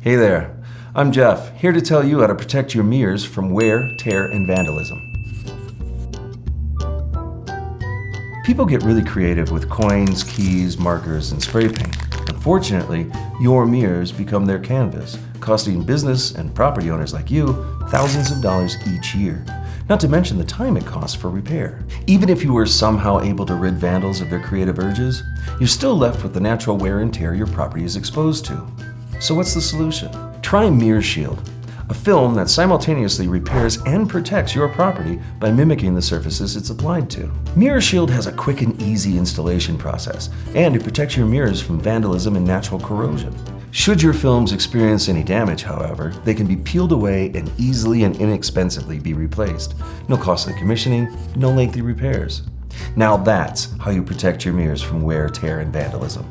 Hey there, I'm Jeff, here to tell you how to protect your mirrors from wear, tear, and vandalism. People get really creative with coins, keys, markers, and spray paint. Unfortunately, your mirrors become their canvas, costing business and property owners like you thousands of dollars each year. Not to mention the time it costs for repair. Even if you were somehow able to rid vandals of their creative urges, you're still left with the natural wear and tear your property is exposed to. So what's the solution? Try Mirror Shield, a film that simultaneously repairs and protects your property by mimicking the surfaces it's applied to. Mirror Shield has a quick and easy installation process, and it protects your mirrors from vandalism and natural corrosion. Should your films experience any damage, however, they can be peeled away and easily and inexpensively be replaced. No costly commissioning, no lengthy repairs. Now that's how you protect your mirrors from wear, tear, and vandalism.